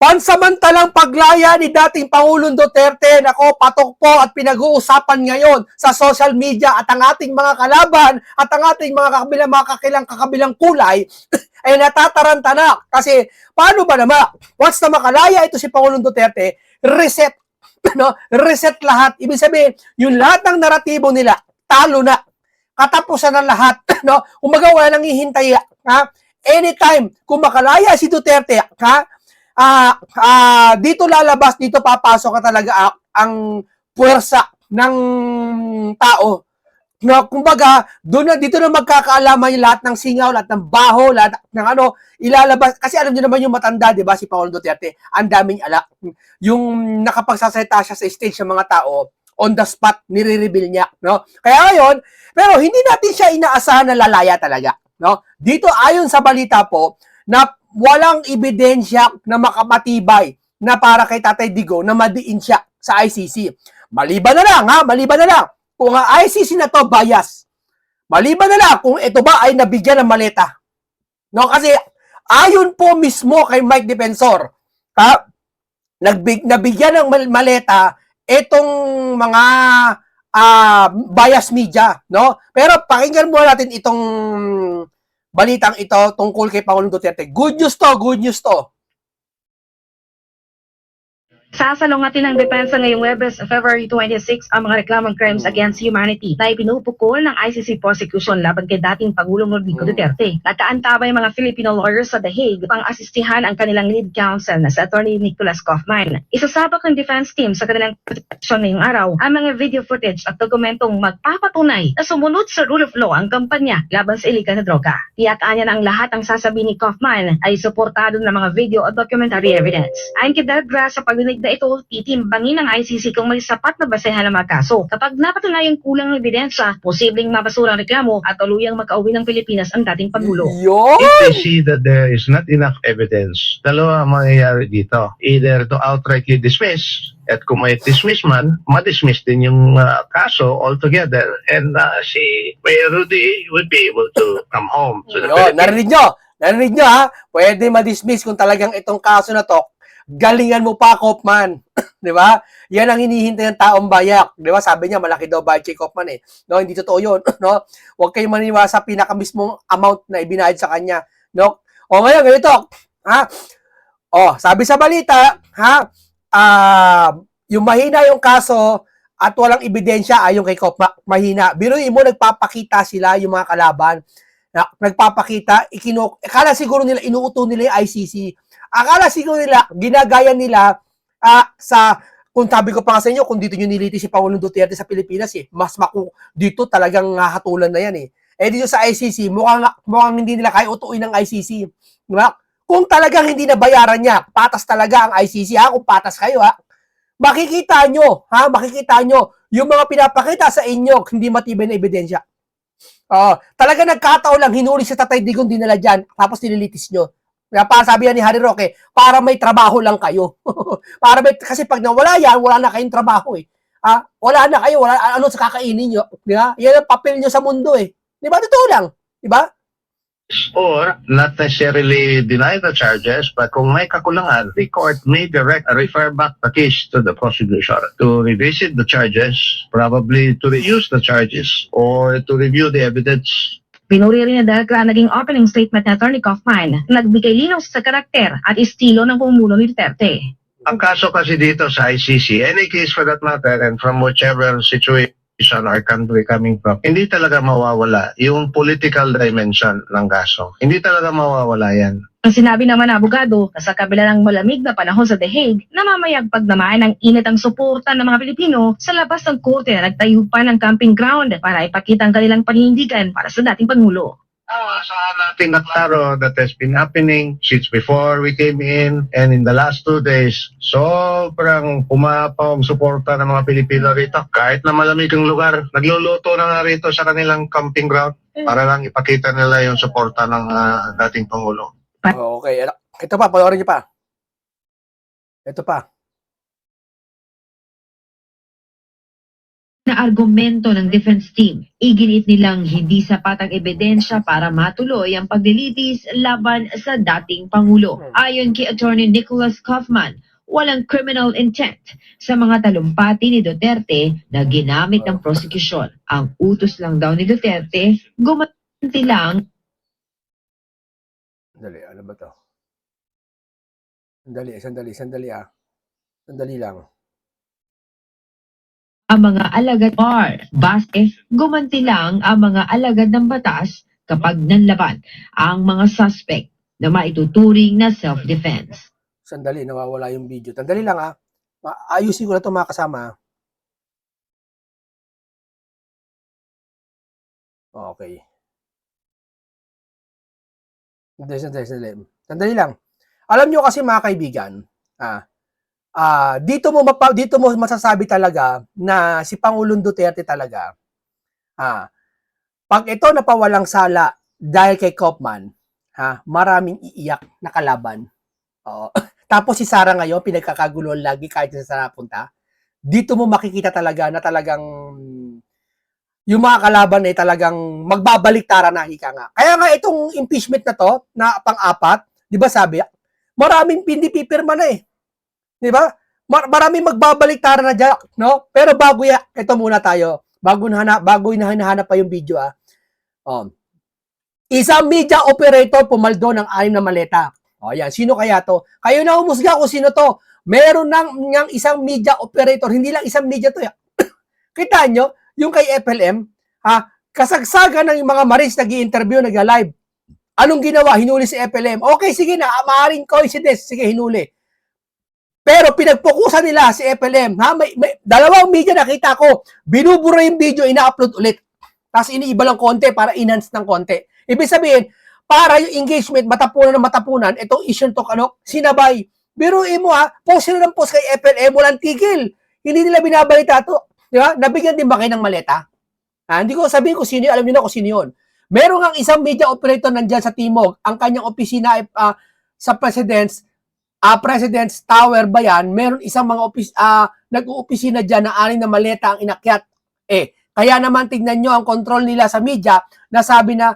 Pansamantalang paglaya ni dating Pangulong Duterte, nako, patok po at pinag-uusapan ngayon sa social media at ang ating mga kalaban at ang ating mga kakabilang kulay ay natataranta na. Kasi paano ba naman? Once na makalaya ito si Pangulong Duterte, reset, no? Reset lahat. Ibig sabihin, yung lahat ng naratibo nila, talo na. Katapusan ng lahat, no? Kumbaga wala nang hihintay, ha? Anytime kung makalaya si Duterte, ha? Dito lalabas, dito papasok ka talaga ang puwersa ng tao. No, kumbaga, dito na magkakaalaman yung lahat ng singaw, lahat ng baho, lahat ng ilalabas. Kasi alam niyo naman yung matanda, di ba, si Pangulong Duterte, ang daming alak. Yung nakapagsasalita siya sa stage ng mga tao, on the spot, nire-reveal niya. No? Kaya ngayon, pero hindi natin siya inaasahan na lalaya talaga. No? Dito, ayon sa balita po, na walang ebidensya na makamatibay na para kay Tatay Digo na madiin siya sa ICC. Maliban na lang kung ang ICC na to bias. Maliban na lang kung ito ba ay nabigyan ng maleta. No, kasi ayon po mismo kay Mike Defensor, nabigyan ng maleta itong mga bias media, no? Pero pakinggan muna natin itong balitang ito tungkol kay Pangulong Duterte. Good news to. Sasalungatin ng depensa ngayong Webes, February 26 ang mga reklamong crimes against humanity na ipinupukol ng ICC prosecution laban kay dating Pangulong Rodrigo Duterte. Nakaantabay mga Filipino lawyers sa The Hague pang asistihan ang kanilang lead counsel na si Attorney Nicholas Kaufman. Isasabak ng defense team sa kanilang protection ngayong araw ang mga video footage at dokumentong magpapatunay na sumunod sa rule of law ang kampanya laban sa iligal na droga. Tiyakaan niya na ang lahat ang sasabihin ni Kaufman ay suportado ng mga video at documentary evidence. Ayon kay Delgra, sa pagdinig na ito, titimbangin ng ICC kung may sapat na basehan ng mga kaso. Kapag napatunayang kulang ng ebidensya, posibleng mabasura ang reklamo at tuluyang makauwi ng Pilipinas ang dating Pangulo. Yun! If they see that there is not enough evidence, dalawa ang mangyayari dito. Either to outrightly dismiss, at kung may dismiss man, ma-dismiss din yung kaso altogether, and si Mayor Rudy would be able to come home to the Yun, Philippines. narinig nyo ha, pwede ma-dismiss kung talagang itong kaso na to, galingan mo pa, Kaufman. Di ba? Yan ang hinihintay ng taong bayak. Di ba? Sabi niya, malaki daw budget, Kaufman eh. No, hindi totoo yun. No? Huwag kayong maniwala sa pinakamismong amount na ibinayad sa kanya. No? O ngayon, ganito. Ha? O, sabi sa balita, ha? Yung mahina yung kaso at walang ebidensya ayon kay Kaufman, mahina. Biruin mo, nagpapakita sila yung mga kalaban. Nagpapakita, akala siguro nila, inuuto nila yung ICC. Akala siguro nila, ginagaya nila kung sabi ko pa nga sa inyo, kung dito nyo niliti si Pangulong Duterte sa Pilipinas, mas dito talagang hatulan na yan eh. Eh dito sa ICC, mukhang hindi nila kaya utuin ng ICC. Diba? Kung talagang hindi nabayaran niya, patas talaga ang ICC ha, kung patas kayo ha. Makikita nyo, yung mga pinapakita sa inyo, hindi matibay na ebidensya. Talaga nagkataon lang, hinuli sa Tatay Digong dinala dyan, tapos nililitis nyo. Kaya para sabi ni Harry Roque, para may trabaho lang kayo. Kasi pag nawala yan, wala na kayong trabaho eh. Wala na kayo, ano sa kakainin nyo. Diba? Yan ang papel nyo sa mundo eh. Diba? Totoo lang. Diba? Or not necessarily deny the charges, but kung may kakulangan, the court may refer back the case to the prosecution to revisit the charges, probably to reduce the charges, or to review the evidence. Pinuri rin na Delgra naging opening statement ni Attorney Kaufman na nagbigay linaw sa karakter at estilo ng pumulo ni Duterte. Ang kaso kasi dito sa ICC, any case for that matter, and from whichever situation our country coming from, hindi talaga mawawala yung political dimension ng kaso. Hindi talaga mawawala yan. Ang sinabi naman ng abogado na sa kabila ng malamig na panahon sa The Hague, namamayagpag naman ng init ang suporta ng mga Pilipino sa labas ng korte na nagtayo pa ng camping ground para ipakita ang kanilang paninindigan para sa dating Pangulo. Saan natin naktaro that has been happening since before we came in, and in the last 2 days, sobrang pumapaw ang suporta ng mga Pilipino rito. Kahit na malamig ang lugar, nagluluto na nga rito sa kanilang camping ground para lang ipakita nila yung suporta ng dating Pangulo. Okay. Ito pa, panoorin niyo pa. Ito pa. na argumento ng defense team. Iginit nilang hindi sapat ang ebidensya para matuloy ang paglilitis laban sa dating Pangulo. Ayon kay Attorney Nicholas Kaufman, walang criminal intent sa mga talumpati ni Duterte na ginamit ng prosecution. Ang utos lang daw ni Duterte, gumanti lang Sandali, ano ba to? Sandali ah. Sandali lang. ang mga alagad bar. Base, gumanti lang ang mga alagad ng batas kapag nanlaban ang mga suspect na maituturing na self-defense. Sandali, nawawala yung video. Sandali lang ah. Ayusin ko na ito mga kasama. Okay. Sandali lang. Alam nyo kasi mga kaibigan, dito mo masasabi talaga na si Pangulong Duterte talaga, pag ito napawalang sala dahil kay Kaufman, maraming iiyak na kalaban. Tapos si Sara ngayon, pinagkakaguluhan lagi kahit sa napunta. Dito mo makikita talaga na talagang yung mga kalaban ay talagang magbabaliktara na hika nga. Kaya nga itong impeachment na to, na pang-apat, di ba sabi, maraming hindi pipirma na eh. Di ba? Maraming magbabaliktara na dyan, no? Pero bago ito muna tayo. Bago hinahanap pa yung video Isang media operator pumaldo ng 6 na maleta. Yan. Sino kaya to? Kayo na humusga kung sino to. Meron ng isang media operator, hindi lang isang media to. Kita nyo, yung kay FLM, kasagsagan ng mga Marines nag-i-interview, nag-live. Anong ginawa? Hinuli si FLM. Okay, sige na, maaaring coincidence. Sige, hinuli. Pero pinagpukusan nila si FLM. May dalawang media nakita ko. Binubura yung video, ina-upload ulit. Tapos iniiba lang konti para enhance ng konti. Ibig sabihin, para yung engagement, matapunan, itong issue to, sinabay. Biruin mo post sila ng post kay FLM, walang tigil. Hindi nila binabalita to. Di ba? Nabigyan din ba kayo ng maleta? Hindi ko sabihin kung sino yun, alam niyo na kung sino yun. Meron ang isang media operator nandyan sa Timog, ang kanyang opisina ay sa President's Tower ba yan? Meron isang mga nag-uopisina dyan na 6 na maleta ang inakyat. Kaya naman tignan nyo ang control nila sa media na sabi na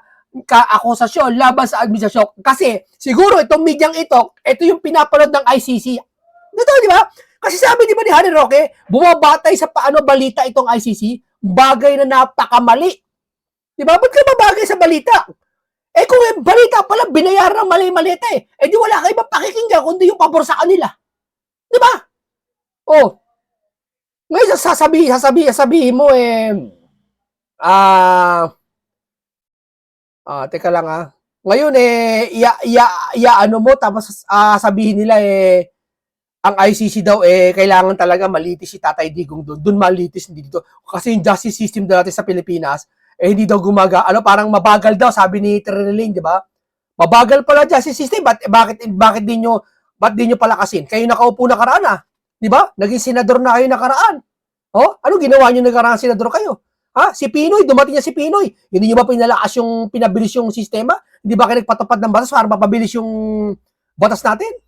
akusasyon laban sa administrasyon. Kasi siguro itong medyang ito yung pinapanood ng ICC. Dito, di ba? Kasi sabi di ba ni Harry Roque, bumabatay sa paano balita itong ICC, bagay na napakamali. Di ba? Ba't ka mabagay sa balita? Kung balita pala, binayaran ng mali-malita di wala kayo mapakikinggan kundi yung pabor sa kanila. Di ba? Ngayon sasabihin mo teka lang Ngayon ano mo, tapos sabihin nila ang ICC daw kailangan talaga malitis si Tatay Digong doon. Doon malitis, hindi dito. Kasi yung justice system natin sa Pilipinas, hindi daw parang mabagal daw, sabi ni Treneling, di ba? Mabagal pala justice system, bakit di nyo palakasin? Kayo nakaupo nakaraan di ba? Naging senador na kayo nakaraan. Ano ginawa nyo nakaraan senador kayo? Si Pinoy, dumating niya si Pinoy. Hindi nyo ba pinabilis yung sistema? Hindi ba kayo nagpatupad ng batas para mapabilis yung batas natin?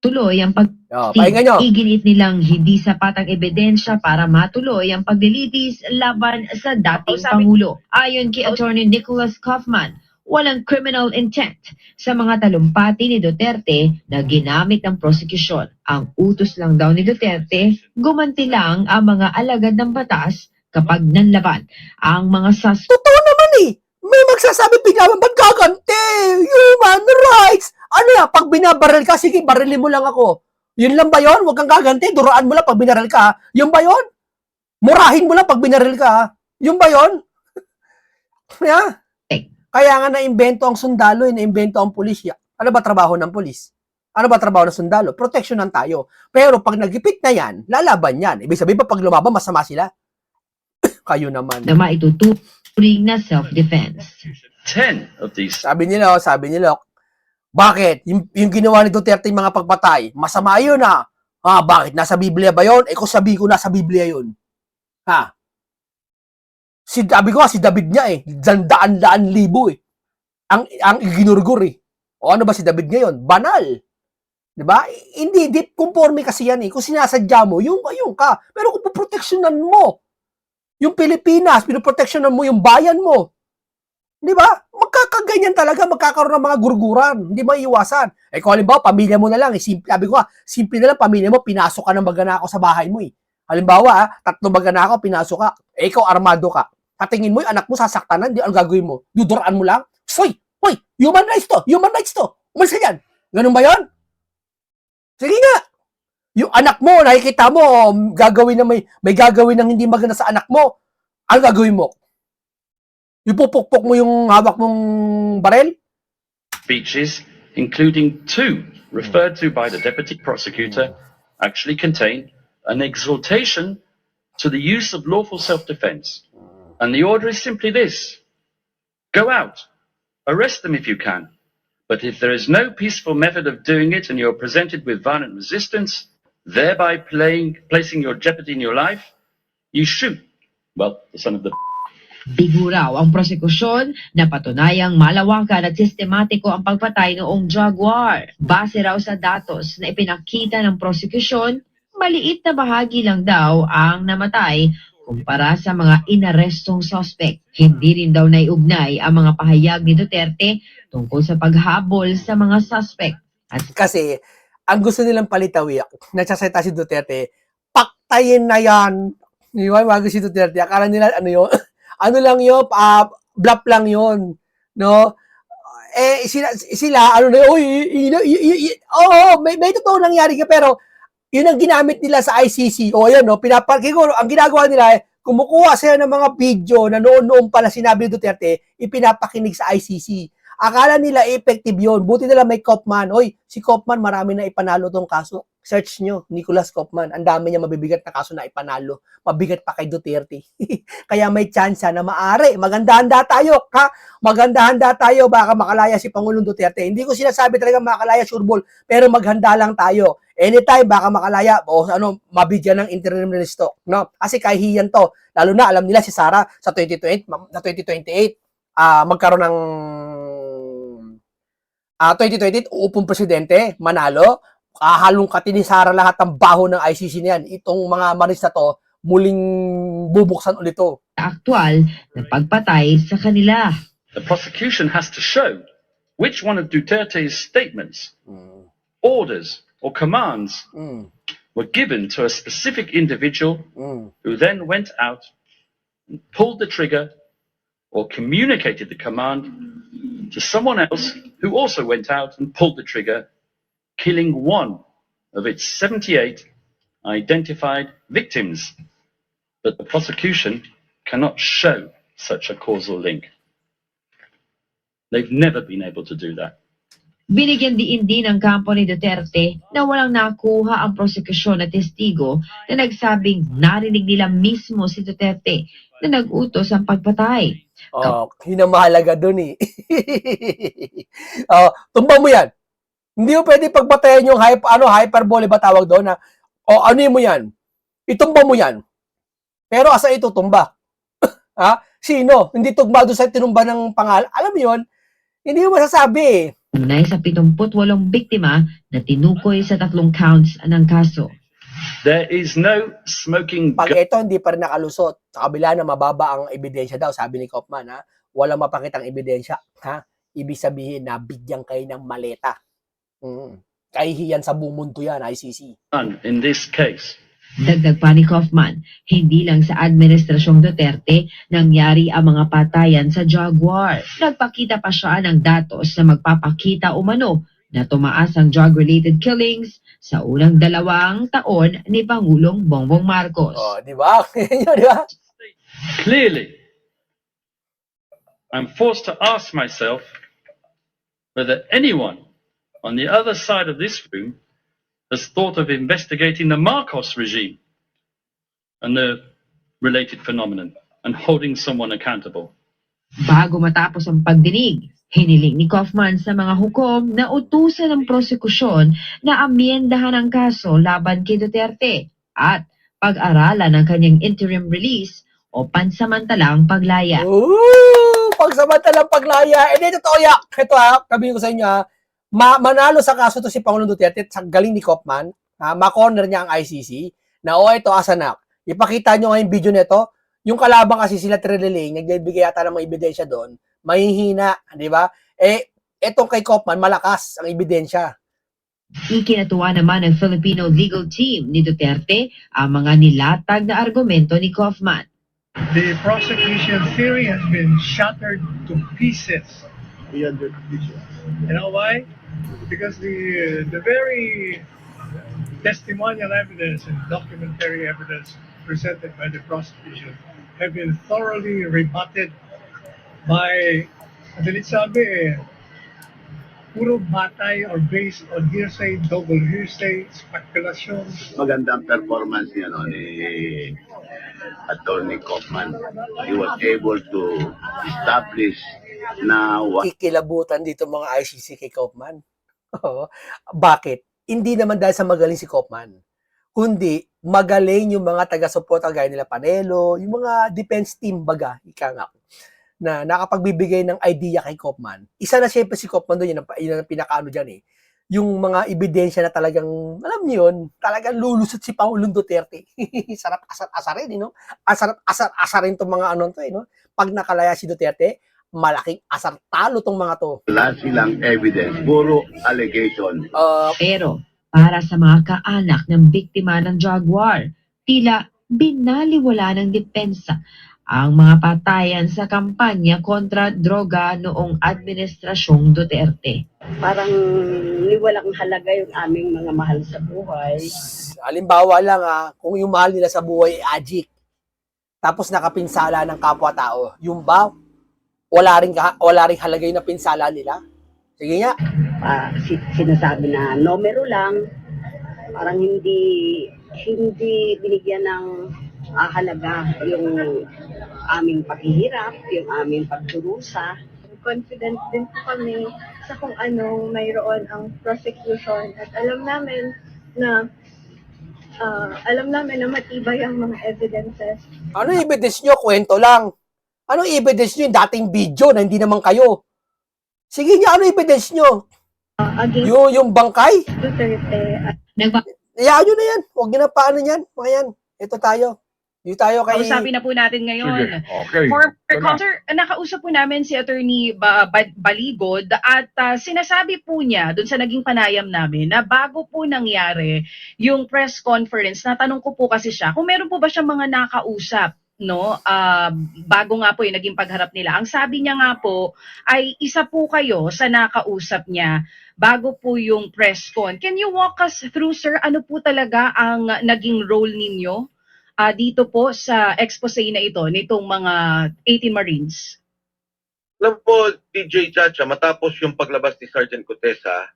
Tuloy ang pahinga nyo. Iginit nilang hindi sapat ang ebidensya para matuloy ang paglilitis laban sa dating Pangulo. Ayon kay Attorney Nicholas Kaufman, walang criminal intent sa mga talumpati ni Duterte na ginamit ng prosecution. Ang utos lang daw ni Duterte, gumanti lang ang mga alagad ng batas kapag nanlaban ang mga suspect. Totoo naman May magsasabi biglaman, ba't gaganti? Human rights! Pag binabaril ka, sige, barilin mo lang ako. Yun lang ba yun? Huwag kang gaganti, duraan mo lang pag binaril ka. Yun ba yun? Murahin mo lang pag binaril ka. Yun ba yun? Kaya nga naimbento ang sundalo, naimbento ang pulis. Ano ba trabaho ng pulis? Ano ba trabaho ng sundalo? Proteksyonan tayo. Pero pag nagipit na yan, lalaban yan. Ibig sabihin pa pag lumaban, masama sila. Kayo naman. Na maituturing na self-defense. 10 of these. Sabi nila, bakit? Yung ginawa ni Duterte yung mga pagpatay, masama yun bakit? Nasa Biblia ba yun? Kung sabi ko, nasa Biblia yun. Sabi ko si David niya daan-daan libo ang ginurgur O ano ba si David ngayon? Banal. 'Di ba? Hindi, di conforme kasi yan eh. Kung sinasadya mo, yung ka. Pero kung poproteksyonan mo yung Pilipinas, pinoproteksyonan mo yung bayan mo, 'di ba? Magkakaganyan talaga, magkakaroon ng mga gurguran. Hindi maiiwasan. Eh kung halimbawa, pamilya mo na lang, eh, simple, sabi ko simple na lang, pamilya mo, pinasok ka ng magnanakaw sa bahay mo eh. Halimbawa, 3 magnanakaw, pinasok ka. Eh ikaw, armado ka. Tatingin mo yung anak mo, sasaktanan, di ano gagawin mo? Duduraan mo lang? Hoy! Hoy! Human rights to! Human rights to! Umalis ka dyan! Ganun ba yun? Sige nga! Yung anak mo, nakikita mo, gagawin na may gagawin ng hindi maganda sa anak mo. Ano gagawin mo? Ipupukpok mo yung hawak mong barel? Speeches, including 2 referred to by the deputy prosecutor, actually contain an exhortation to the use of lawful self-defense. And the order is simply this: go out, arrest them if you can. But if there is no peaceful method of doing it and you're presented with violent resistance, thereby placing your jeopardy in your life, you shoot. Well, the son of the Bigo raw ang prosekusyon na patunayang malawakan at sistematiko ang pagpatay noong drug war. Base raw sa datos na ipinakita ng prosekusyon, maliit na bahagi lang daw ang namatay kumpara sa mga inarestong suspect. Hindi rin daw naiugnay ang mga pahayag ni Duterte tungkol sa paghabol sa mga suspect. At Kasi, ang gusto nilang palitawi, nagsasalita si Duterte, paktayin na yan. Di ba, bago si Duterte, akala nila, ano yun? Ano lang yun, bluff lang yun. No? Eh, sila ano na, may totoo nangyari ka, pero yun ang ginamit nila sa ICC. O, yan, no? Siguro, ang ginagawa nila, kumukuha sila ng mga video na noon pala sinabi ni Duterte, ipinapakinig sa ICC. Akala nila effective yun. Buti nila may Kaufman. Oy, si Kaufman, marami na ipanalo tong kaso. Search nyo, Nicolas Kaufman. Ang dami niya mabibigat na kaso na ipanalo. Mabigat pa kay Duterte. Kaya may chance na maaari. Maganda-handa tayo, ha? Maganda-handa tayo. Baka makalaya si Pangulong Duterte. Hindi ko sinasabi talaga makalaya, sureball. Pero maghanda lang tayo. Anytime, baka makalaya. O mabigyan ng interim release to. No? Kasi kahihiyan to. Lalo na, alam nila si Sara sa 2028, magkaroon ng 2028, uupong presidente, manalo, kahalungkatin ni Sara lahat ng baho ng ICC niyan. Itong mga maris na to, muling bubuksan ulit to. aktual na pagpatay sa kanila. The prosecution has to show which one of Duterte's statements, orders, or commands were given to a specific individual who then went out and pulled the trigger or communicated the command to someone else who also went out and pulled the trigger, killing one of its 78 identified victims. But the prosecution cannot show such a causal link. They've never been able to do that. Binigyan diin din ng kampo ni Duterte na walang nakuha ang prosekusyon na testigo na nagsabing narinig nila mismo si Duterte na nag-utos ang pagpatay. Yun ang mahalaga dun eh. Tumba mo yan. Hindi mo pwede pagpatayan yung hyperbole ba tawag doon na, ano mo yan? Itumba mo yan. Pero asa ito tumba? Ha? Sino? Hindi tugma doon sa tinumba ng pangalan. Alam mo yun? Hindi mo masasabi eh. Unay sa 78 biktima na tinukoy sa 3 counts ng kaso. There is no smoking Pag gun. ito hindi pa rin nakalusot, sa kabila na mababa ang ebidensya daw, sabi ni Kaufman, ha? Walang mapakitang ebidensya. Ha? Ibig sabihin na bigyan kayo ng maleta. Kahihiyan sa buong mundo yan, ICC. In this case. Dagdag pa ni Kaufman, hindi lang sa Administrasyong Duterte nangyari ang mga patayan sa drug war. Nagpakita pa siya ng datos na magpapakita umano na tumaas ang drug-related killings sa unang 2 taon ni Pangulong Bongbong Marcos. Di ba? Di ba? Clearly, I'm forced to ask myself whether anyone on the other side of this room has thought of investigating the Marcos regime and the related phenomenon and holding someone accountable. Bago matapos ang pagdinig, hiniling ni Kaufman sa mga hukom na utusan ng prosekusyon na amyendahan ang kaso laban kay Duterte at pag-aralan ang kanyang interim release o pansamantalang paglaya. Pagsamantalang paglaya. Hindi, totoo yan. Ito sabihin ko sa inyo, manalo sa kaso to si Pangulong Duterte sa galing ni Kaufman, ma-corner niya ang ICC, na ito asanak, ipakita nyo nga yung video nito, yung kalaban kasi sila Trililing, nagbibigay yata ng mga ebidensya doon, mahihina, di ba? Etong kay Kaufman, malakas ang ebidensya. Ikinatuwa naman ng Filipino legal team ni Duterte ang mga nilatag na argumento ni Kaufman. The prosecution theory has been shattered to pieces beyond recognition. You know why? Because the very testimonial evidence and documentary evidence presented by the prosecution have been thoroughly rebutted by, madalit sabi puro batay or based on hearsay, double hearsay, speculation. Magandang performance niya no, ni Attorney Kaufman. He was able to establish na Kikilabutan dito mga ICC kay Kaufman. Bakit? Hindi naman dahil sa magaling si Kaufman, kundi magaling yung mga taga-suporta gaya nila Panelo, yung mga defense team baga, ika nga, na nakapagbibigay ng idea kay Kaufman. Isa na siyempre si Kaufman doon, yun ang pinakaano dyan eh. Yung mga ebidensya na talagang, alam niyo yun, talagang lulusot si Pangulong Duterte. Sarap asar-asarin, you know? Asar-asarin tong mga ano to, eh, no? Pag nakalaya si Duterte, malaking asar talo tong mga to. wala silang evidence, puro allegation. Pero para sa mga kaanak ng biktima ng drug war, tila binaliwala ng depensa ang mga patayan sa kampanya kontra droga noong administrasyong Duterte. Parang niwalang halaga yung aming mga mahal sa buhay. Halimbawa lang kung yung mahal nila sa buhay ay addict, tapos nakapinsala ng kapwa-tao, yung ba, wala ring halaga yung napinsala nila? Sige nga. Sinasabi na numero lang, parang hindi binigyan ng halaga yung aming paghihirap, yung aming pagdurusa. Confident din po kami sa kung anong mayroon ang prosecution at alam namin na matibay ang mga evidences. Ano evidence nyo? Kwento lang. Ano evidence nyo? Yung dating video na hindi naman kayo. Sige nga, ano evidence nyo? Against Yung bangkay? Duterte at Iyaan nyo na yan. Huwag nyo na paano yan. Mga yan. Ito tayo. Dito tayo kay... Kausapin na po natin ngayon. Okay. Former Sir, nakausap po namin si Attorney Baligod at sinasabi po niya doon sa naging panayam namin na bago po nangyari yung press conference, natanong ko po kasi siya kung meron po ba siyang mga nakausap, no? Bago nga po yung naging pagharap nila. Ang sabi niya nga po ay isa po kayo sa nakausap niya bago po yung press con. Can you walk us through, sir, ano po talaga ang naging role ninyo dito po sa expose na ito nitong mga 18 Marines? Alam po, DJ Chacha, matapos yung paglabas ni Sergeant Cotesa,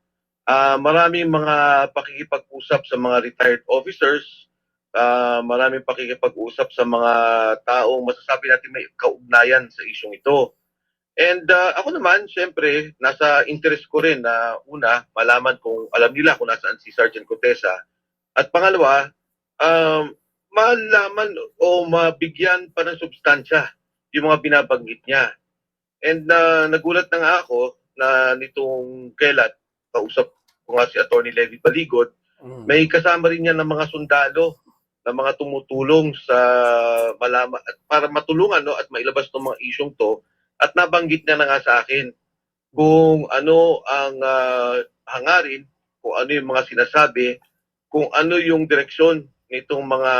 maraming mga pakikipag-usap sa mga retired officers, maraming pakikipag-usap sa mga taong masasabi natin may kaugnayan sa isyong ito. And ako naman, syempre, nasa interest ko rin na una, malaman kung alam nila kung nasaan si Sergeant Cotesa. At pangalawa, malaman o mabigyan pa ng substansya yung mga binabanggit niya. And nagulat na nga ako na nitong kailan, kausap ko nga si Attorney Levy Baligod, may kasama rin niya ng mga sundalo na mga tumutulong sa malaman para matulungan no, at mailabas ng mga isyong to. At nabanggit niya na nga sa akin kung ano ang hangarin, kung ano yung mga sinasabi, kung ano yung direksyon nitong mga,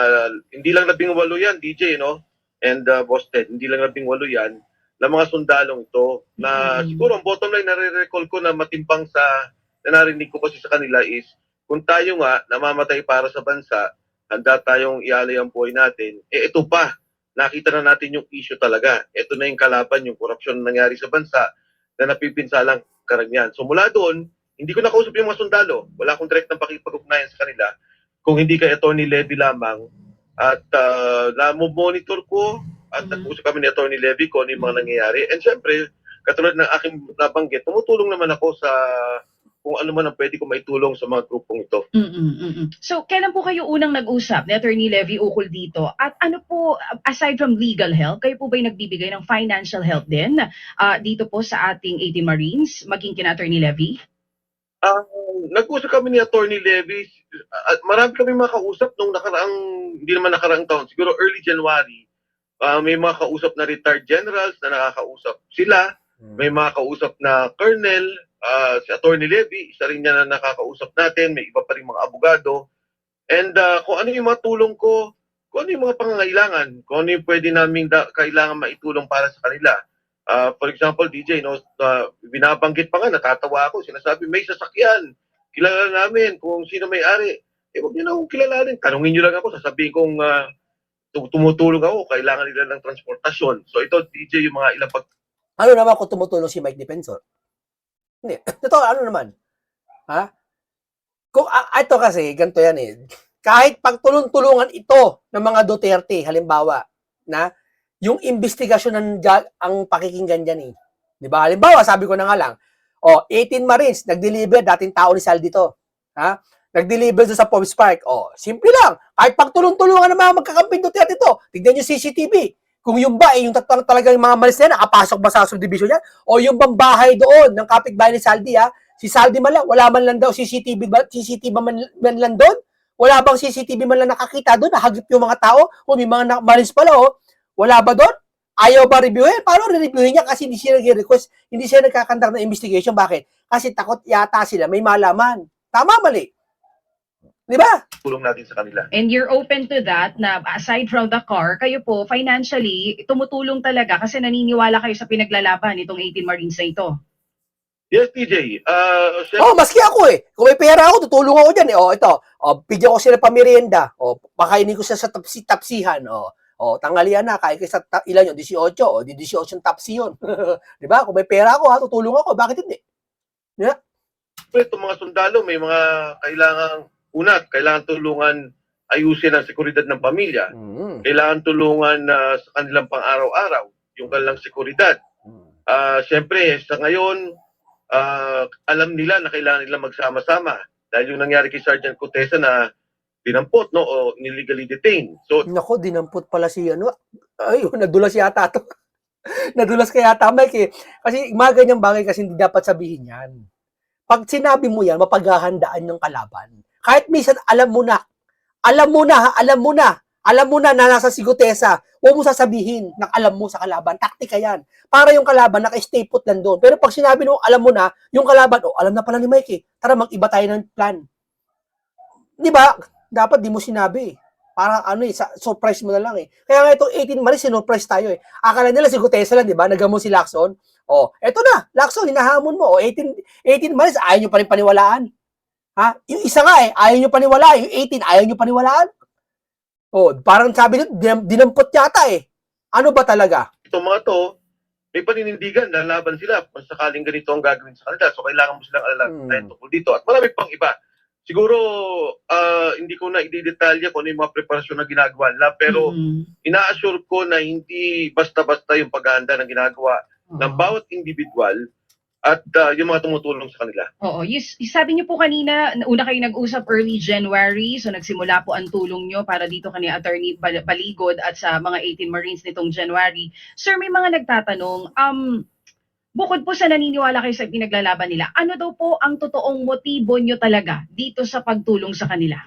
hindi lang 18 yan, DJ, no? And Boss Ted, hindi lang 18 yan, na mga sundalong ito, na siguro ang bottom line, nare-recall ko na matimpang sa, na narinig ko kasi sa kanila is, kung tayo nga namamatay para sa bansa, handa tayong ialay ang buhay natin, ito pa, nakita na natin yung issue talaga. Ito na yung kalaban, yung korupsyon na nangyari sa bansa, na napipinsalang karamihan. So mula doon, hindi ko nakausap yung mga sundalo, wala akong direct na pakipag-ugnayan sa kanila, kung hindi kay Attorney Levy lamang, at na-monitor ko, at nag-usap kami ni Attorney Levy kung ano yung mga nangyayari. And syempre, katulad ng aking nabanggit, tumutulong naman ako sa kung ano man ang pwede ko maitulong sa mga grupong ito. So, kailan po kayo unang nag-usap ni Attorney Levy ukol dito? At ano po, aside from legal help, kayo po ba'y nagbibigay ng financial help din dito po sa ating 18 Marines, maging kina Attorney Levy? Nag-usap kami ni Attorney Levis at marami kami makausap nung hindi naman nakaraang taon, siguro early January. May mga kausap na retired generals na nakakausap sila. May mga kausap na colonel, si Attorney Levy, isa rin niya na nakakausap natin. May iba pa rin mga abogado. And kung ano yung mga tulong ko, kung ano yung mga pangangailangan, kung ano yung pwede namin kailangan maitulong para sa kanila. For example, DJ, no, binabanggit pa nga, natatawa ako, sinasabi, may sasakyan, kilala namin kung sino may-ari. Huwag niyo na akong kilalanin. Tanungin niyo lang ako, sasabihin kong tumutulong ako, kailangan nila ng transportasyon. So ito, DJ, yung mga ilang Ano naman kung tumutulong si Mike Defensor? Hindi. Ito, ano naman? Ha? Kung ito kasi, ganito yan eh. Kahit pagtulong-tulungan ito ng mga Duterte, halimbawa, na yung investigasyon ang pakikinggan dyan eh. Di ba? Halimbawa, sabi ko na nga lang, 18 Marines, nag-deliver, dating tao ni Sal dito. Ha? Nag-deliver doon sa Forbes Park. Simple lang. Kahit pagtulong-tulungan ng mga magkakamping Duterte ito, tignan yung CCTV. Kung yung ba, yung talagang mga malis na yan, nakapasok ba sa subdivision yan? O yung bang bahay doon ng kapitbahay ni Saldi, ha? Si Saldi man lang, wala man lang daw CCTV man lang doon? Wala bang CCTV man lang nakakita doon? Nahagip yung mga tao? O may mga malis pala, wala ba doon? Ayaw ba reviewin? Paano re-reviewin niya? Kasi hindi siya nag-request, hindi siya nagkakandak ng investigation. Bakit? Kasi takot yata sila may malaman. Tama, mali. Di ba? tulong natin sa kanila. And you're open to that na aside from the car, kayo po financially tumutulong talaga kasi naniniwala kayo sa pinaglalaban itong 18 Marines na ito. Yes, TJ. Maski ako eh. Kung may pera ako, tutulong ako dyan eh. Ito. Bigyan ko sila pamerienda. Pakainin ko siya sa tapsihan. Tanghalian na. Kaya kayo sa ilan yun? 18. 18 tapsi yun. Diba? Kung may pera ako, tutulong ako. Bakit hindi? Yeah. Itong mga sundalo, may mga kailangan tulungan ayusin ang seguridad ng pamilya. Kailangan tulungan sa kanilang pang-araw-araw, yung kanilang seguridad. Siyempre, sa ngayon, alam nila na kailangan nila magsama-sama. Dahil yung nangyari kay Sergeant Cotesa na dinampot, no, o illegally detained. So, Nako, dinampot pala si Ay, nadulas yata to. Nadulas kaya yata, Mike eh. Kasi mga ganyang bagay kasi hindi dapat sabihin yan. Pag sinabi mo yan, mapaghahandaan yung kalaban. Kahit minsan, alam mo na na nasa si Gutesa, huwag mo sasabihin na alam mo sa kalaban. Taktika yan. Para yung kalaban, naka-stay put lang doon. Pero pag sinabi mo, alam mo na, yung kalaban, alam na pala ni Mike eh. Tara, mag-iba tayo ng plan. Di ba? Dapat di mo sinabi. Parang surprise mo na lang eh. Kaya nga itong 18 Marines, sinurprise tayo eh. Akala nila si Gutesa lang, di ba? Nagamon si Lacson. Eto na, Lacson, hinahamon mo. 18 Marines, ayaw nyo pa rin paniwalaan. Ha? Yung isa nga eh, ayaw nyo paniwalaan. Yung 18, ayaw nyo paniwalaan. Parang sabi nyo, dinampot yata eh. Ano ba talaga? itong mga to, may paninindigan, lalaban sila kung sakaling ganito ang gagawin sa kanila. So, kailangan mo silang alalahanin tungkol dito. At marami pang iba. Siguro, hindi ko na i-detalya kung ano yung mga preparasyon na ginagawa nila. Pero, ina-assure ko na hindi basta-basta yung paghahanda na ginagawa ng bawat individual at yung mga tumutulong sa kanila. Oo, sabi niyo po kanina, una kayo nag-usap early January, so nagsimula po ang tulong niyo para dito kanina Attorney Baligod at sa mga 18 Marines nitong January. Sir, may mga nagtatanong, bukod po sa naniniwala kayo sa pinaglalaban nila, ano daw po ang totoong motibo niyo talaga dito sa pagtulong sa kanila?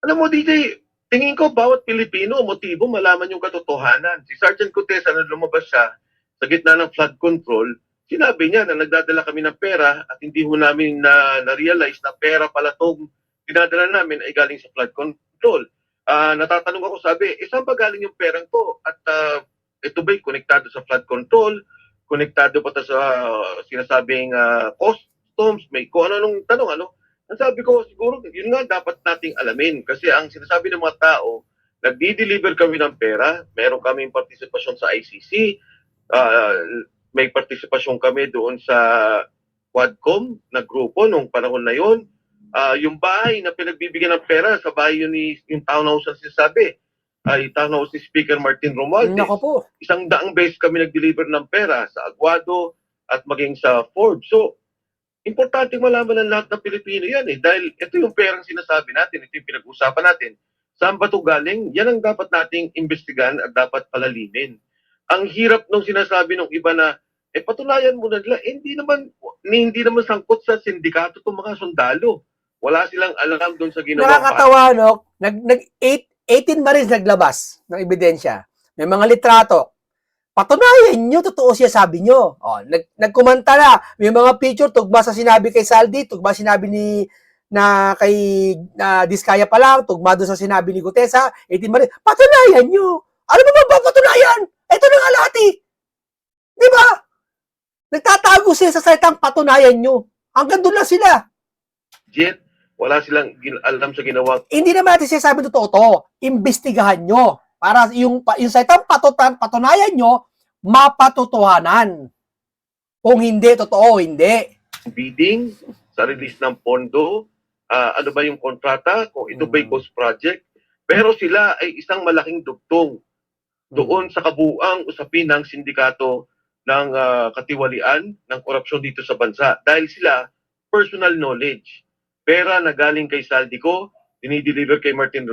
Alam mo, DJ, tingin ko bawat Pilipino motibo malaman yung katotohanan. Si Sergeant Cotesa na lumabas siya sa gitna ng flood control, sinabi niya na nagdadala kami ng pera at hindi ho namin na-realize na pera pala itong dinadala namin ay galing sa flood control. Natatanong ako, sabi, saan ba galing yung perang to? At ito ba'y konektado sa flood control? Konektado pa sa sinasabing customs? May kung ano-anong tanong, ano? Ang sabi ko, siguro, yun nga dapat nating alamin. Kasi ang sinasabi ng mga tao, nagdi-deliver kami ng pera, meron kaming partisipasyon sa ICC, may partisipasyon kami doon sa Quadcom na grupo nung panahon na yun. Yung bahay na pinagbibigyan ng pera, sa bahay yun yung townhouse na sinasabi, ay townhouse ni Speaker Martin Romualdez. Nako po. 100 beses kami nag-deliver ng pera sa Aguado at maging sa Forbes. So, importante malaman ng lahat ng Pilipino yan eh. Dahil ito yung perang sinasabi natin, ito yung pinag-usapan natin. Saan ba ito galing? Yan ang dapat nating imbestigahan at dapat palalimin. Ang hirap nung sinasabi ng iba na patunayan mo na nila, hindi naman sangkot sa sindikato itong mga sundalo. Wala silang alam doon sa ginawa. Nakakatawa, no? 18 Marines naglabas ng ebidensya. May mga litrato. Patunayan nyo, totoo siya, sabi nyo. Nagkomanta na. May mga picture, tugma sa sinabi kay Saldi, tugma sinabi kay Diskaya pa lang, tugma doon sa sinabi ni Gutesa, 18 Marines. Patunayan nyo. Ano ba patunayan? Ito na nga lahat eh. Di ba? Nagtatago sila sa salitang patunayan nyo. Hanggang doon lang sila. Jet, wala silang alam sa ginawa. Hindi naman natin sinasabi totoo to. Imbestigahan nyo. Para yung salitang patunayan nyo, mapatotohanan. Kung hindi, totoo, hindi. Bidding, sa release ng pondo, ano ba yung kontrata, kung ito ba'y ghost project. Pero sila ay isang malaking dugtong doon sa kabuuang usapin ng sindikato ng katiwalian ng korupsyon dito sa bansa. Dahil sila, personal knowledge. Pera na galing kay Saldico, dinideliver kay Martin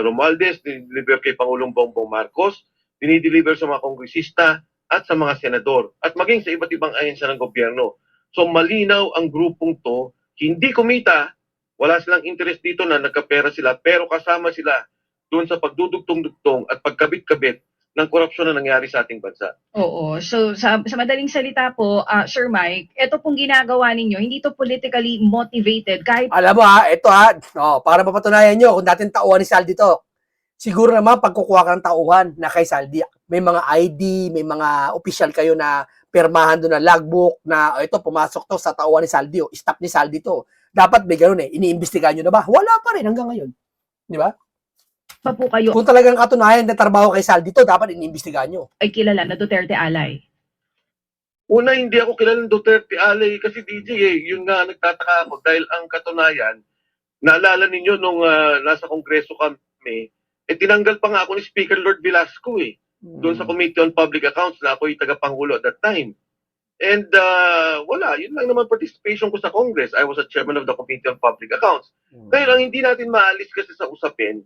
Romualdez, dinideliver kay Pangulong Bongbong Marcos, dinideliver sa mga kongresista at sa mga senador, at maging sa iba't ibang ahensya ng gobyerno. So malinaw ang grupong to, hindi kumita, wala silang interest dito na nagkapera sila, pero kasama sila doon sa pagdudugtong-dugtong at pagkabit-kabit ng korupsyon na nangyari sa ating bansa. Oo. So, sa madaling salita po, Sir Mike, ito pong ginagawa ninyo, hindi to politically motivated kahit... Alam mo ito para mapatunayan nyo kung dating tauhan ni Saldi to. Siguro naman pagkukuha ka ng tauhan na kay Saldi, may mga ID, may mga official kayo na pirmahan doon na logbook na ito, pumasok to sa tauhan ni Saldi, stop ni Saldi to. Dapat may ganun iniimbestigahan nyo na ba? Wala pa rin hanggang ngayon. Di ba? Pa po kayo Kung talagang katunayan na trabaho kay Saldi to, dapat iniimbestigahan nyo. ay kilala na Duterte ally. Una, hindi ako kilala ng Duterte Alley kasi DJ yun nga nagtataka ako dahil ang katunayan, naalala ninyo nung nasa kongreso kami, tinanggal pa nga ako ni Speaker Lord Velasco doon sa Committee on Public Accounts na ako'y tagapangulo at that time. And wala, yun lang naman participation ko sa Congress. I was a chairman of the Committee on Public Accounts. Dahil ang hindi natin maalis kasi sa usapin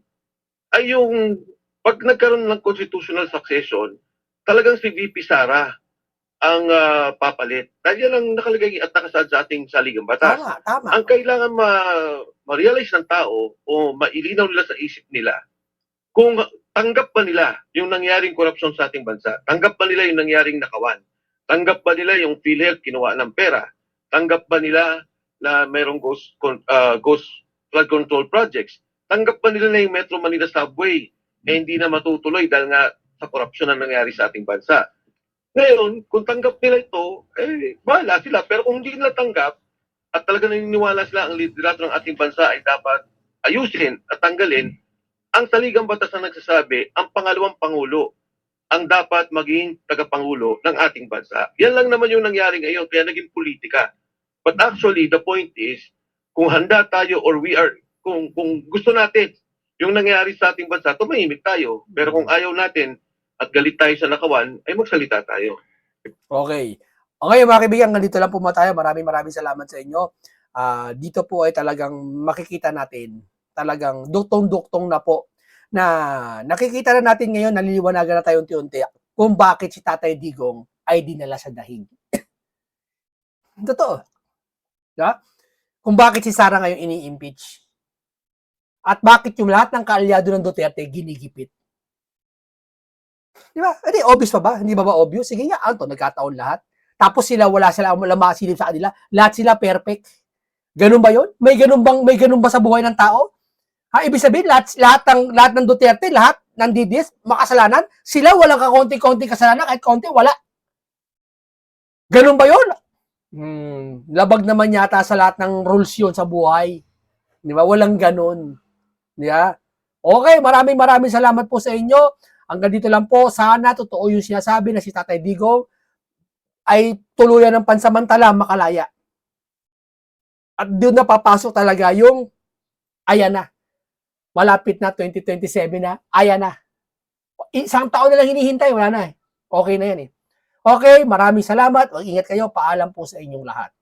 ay yung pag nagkaroon ng constitutional succession, talagang si VP Sara ang papalit. Dahil yan ang nakalagay at nakasaad sa ating saligang batas. Tama. Ang kailangan ma-realize ng tao o mailinaw nila sa isip nila kung tanggap ba nila yung nangyaring korupsyon sa ating bansa, tanggap ba nila yung nangyaring nakawan, tanggap ba nila yung PhilHealth kinuha ng pera, tanggap ba nila na mayroong ghost flood control projects, tanggap ba nila na yung Metro Manila Subway hindi na matutuloy dahil nga sa korupsyon na nangyari sa ating bansa. Ngayon, kung tanggap nila ito, bahala sila. Pero kung hindi nila tanggap at talaga naniniwala sila ang liderato ng ating bansa ay dapat ayusin at tanggalin, ang saligang batas na nagsasabi, ang pangalawang pangulo ang dapat maging tagapangulo ng ating bansa. Yan lang naman yung nangyari ngayon, kaya naging politika. But actually, the point is, kung handa tayo or kung gusto natin yung nangyari sa ating bansa, tumahimik tayo. Pero kung ayaw natin at galit tayo sa nakawan, ay magsalita tayo. Okay. O ngayon mga kaibigan, nandito lang po tayo. Maraming salamat sa inyo. Dito po ay talagang makikita natin, talagang duktong-duktong na po, na nakikita na natin ngayon, naliliwanagan na tayo unti-unti kung bakit si Tatay Digong ay dinala sa dahig. Totoo. Diba? Kung bakit si Sara ngayon ini-impeach. At bakit yung lahat ng kaalyado ng Duterte ginigipit. Di ba? Hindi, obvious pa ba? Hindi ba obvious? Sige nga, nagkataon lahat. Tapos wala sila masilip sa kanila. Lahat sila perfect. Ganun ba yun? May ganun ba sa buhay ng tao? Ibig sabihin, lahat ng Duterte, lahat ng DDS, makasalanan, sila walang kakonti-konti kasalanan, kahit konti, wala. Ganun ba yun? Labag naman yata sa lahat ng rules yun sa buhay. Di ba? Walang ganun. Di ba? Okay, maraming salamat po sa inyo. Hanggang dito lang po, sana totoo yung sinasabi na si Tatay Digong ay tuluyan ng pansamantala makalaya. At doon na papasok talaga yung ayan na. Malapit na 2027 na, ayan na. Isang taon na lang hinihintay, wala na Okay na yan Okay, maraming salamat. Mag-ingat kayo. Paalam po sa inyong lahat.